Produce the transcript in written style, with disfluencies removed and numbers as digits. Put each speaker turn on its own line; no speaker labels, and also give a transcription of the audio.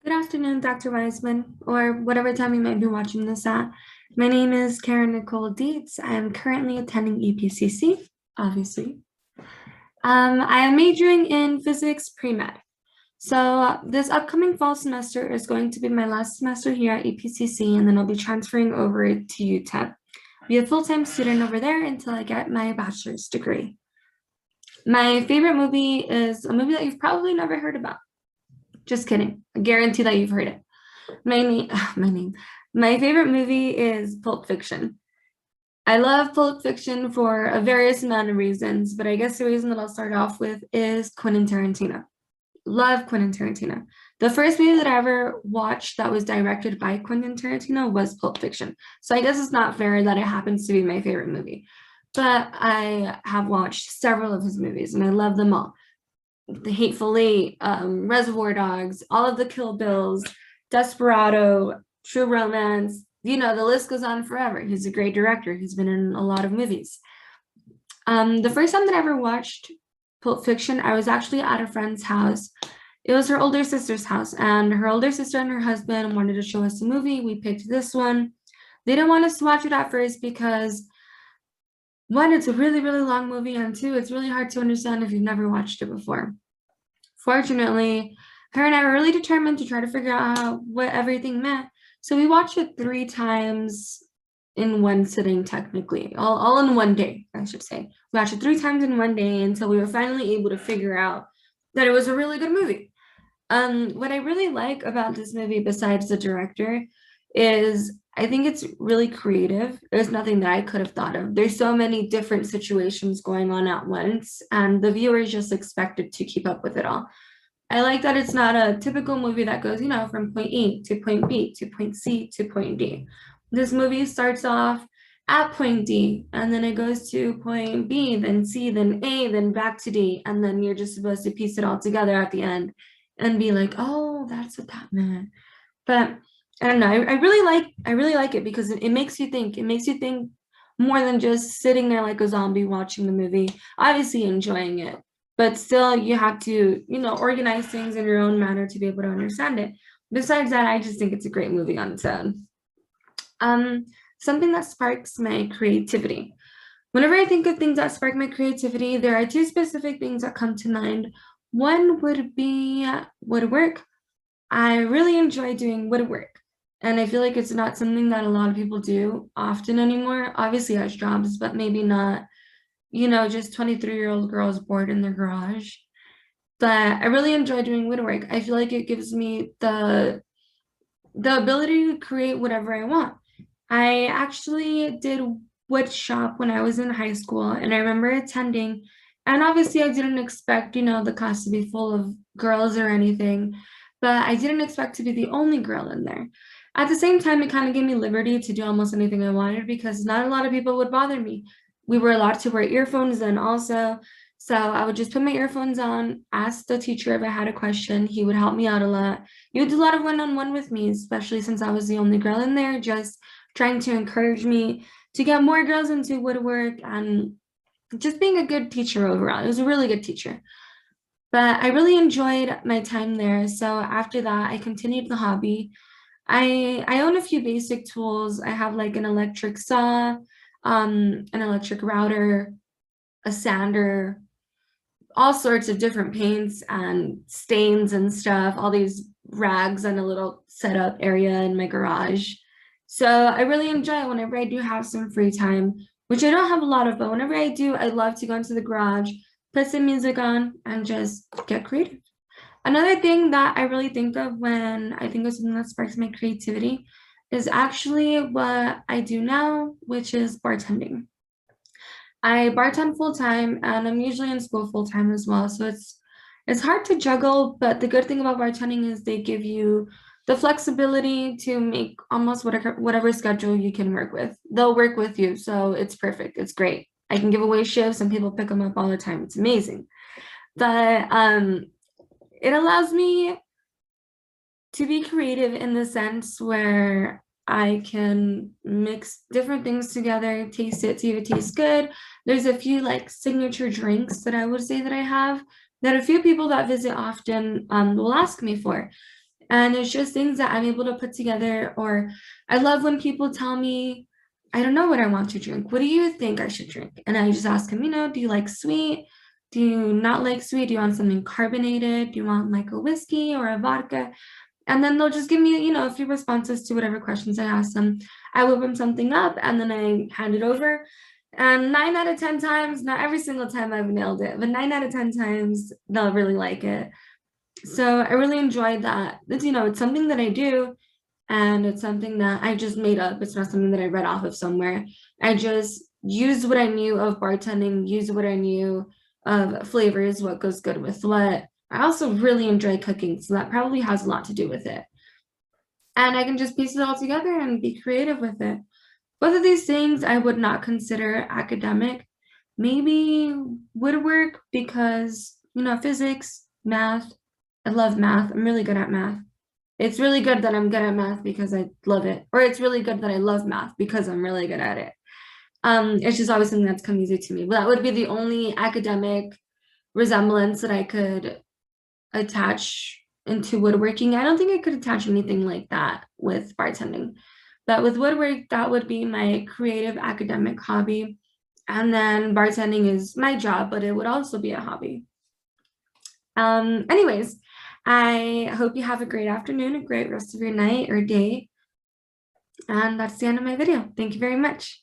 Good afternoon, Dr. Wiseman, or whatever time you might be watching this at. My name is Karen Nicole Dietz. I am currently attending EPCC, obviously. I am majoring in physics pre-med. So this upcoming fall semester is going to be my last semester here at EPCC, and then I'll be transferring over to UTEP. Be a full-time student over there until I get my bachelor's degree. My favorite movie is a movie that you've probably never heard about. Just kidding. I guarantee that you've heard it. My favorite movie is Pulp Fiction. I love Pulp Fiction for a various amount of reasons, but I guess the reason that I'll start off with is Quentin Tarantino. Love Quentin Tarantino. The first movie that I ever watched that was directed by Quentin Tarantino was Pulp Fiction. So I guess it's not fair that it happens to be my favorite movie. But I have watched several of his movies and I love them all. The Hateful Eight, Reservoir Dogs, all of the Kill Bills, Desperado, True Romance. You know, the list goes on forever. He's a great director. He's been in a lot of movies. The first time that I ever watched Pulp Fiction, I was actually at a friend's house. It was her older sister's house, and her older sister and her husband wanted to show us a movie. We picked this one. They didn't want us to watch it at first because one, it's a really, really long movie, and two, it's really hard to understand if you've never watched it before. Fortunately, her and I were really determined to try to figure out what everything meant. So we watched it 3 times in one sitting, technically, all in one day, I should say. We watched it 3 times in one day until we were finally able to figure out that it was a really good movie. What I really like about this movie, besides the director, is I think it's really creative. There's nothing that I could have thought of. There's so many different situations going on at once, and the viewer is just expected to keep up with it all. I like that it's not a typical movie that goes, from point A to point B to point C to point D. This movie starts off at point D, and then it goes to point B, then C, then A, then back to D, and then you're just supposed to piece it all together at the end and be like, oh, that's what that meant. But I don't know. I really like it because it makes you think. It makes you think more than just sitting there like a zombie watching the movie, obviously enjoying it, but still you have to, organize things in your own manner to be able to understand it. Besides that, I just think it's a great movie on its own. Something that sparks my creativity. Whenever I think of things that spark my creativity, there are two specific things that come to mind. One would be woodwork. I really enjoy doing woodwork. And I feel like it's not something that a lot of people do often anymore. Obviously, as jobs, but maybe not, just 23-year-old girls bored in their garage. But I really enjoy doing woodwork. I feel like it gives me the ability to create whatever I want. I actually did wood shop when I was in high school, and I remember attending. And obviously, I didn't expect, the class to be full of girls or anything, but I didn't expect to be the only girl in there. At the same time, it kind of gave me liberty to do almost anything I wanted because not a lot of people would bother me. We were allowed to wear earphones then also. So I would just put my earphones on, ask the teacher if I had a question. He would help me out a lot. He would do a lot of one-on-one with me, especially since I was the only girl in there, just trying to encourage me to get more girls into woodwork and just being a good teacher overall. It was a really good teacher. But I really enjoyed my time there. So after that, I continued the hobby. I own a few basic tools. I have like an electric saw, an electric router, a sander, all sorts of different paints and stains and stuff, all these rags and a little setup area in my garage. So I really enjoy it whenever I do have some free time, which I don't have a lot of, but whenever I do, I love to go into the garage, put some music on, and just get creative. Another thing that I really think of when I think of something that sparks my creativity is actually what I do now, which is bartending. I bartend full time and I'm usually in school full time as well. So it's hard to juggle, but the good thing about bartending is they give you the flexibility to make almost whatever schedule you can work with. They'll work with you, so it's perfect. It's great. I can give away shifts and people pick them up all the time. It's amazing. But it allows me to be creative in the sense where I can mix different things together, taste it, see if it tastes good. There's a few like signature drinks that I would say that I have that a few people that visit often will ask me for. And it's just things that I'm able to put together. Or I love when people tell me, I don't know what I want to drink. What do you think I should drink? And I just ask them, do you like sweet? Do you not like sweet? Do you want something carbonated? Do you want like a whiskey or a vodka? And then they'll just give me, a few responses to whatever questions I ask them. I whip them something up and then I hand it over. And 9 out of 10 times, not every single time I've nailed it, but 9 out of 10 times they'll really like it. So I really enjoyed that. It's something that I do, and it's something that I just made up. It's not something that I read off of somewhere. I just used what I knew of bartending, used what I knew of flavors, what goes good with what. I also really enjoy cooking, so that probably has a lot to do with it. And I can just piece it all together and be creative with it. Both of these things I would not consider academic. Maybe woodwork because, physics, math. I love math. I'm really good at math. It's really good that I'm good at math because I love it. Or it's really good that I love math because I'm really good at it. It's just always something that's come easy to me. But that would be the only academic resemblance that I could attach into woodworking. I don't think I could attach anything like that with bartending. But with woodwork, that would be my creative academic hobby. And then bartending is my job, but it would also be a hobby. Anyways, I hope you have a great afternoon, a great rest of your night or day. And that's the end of my video. Thank you very much.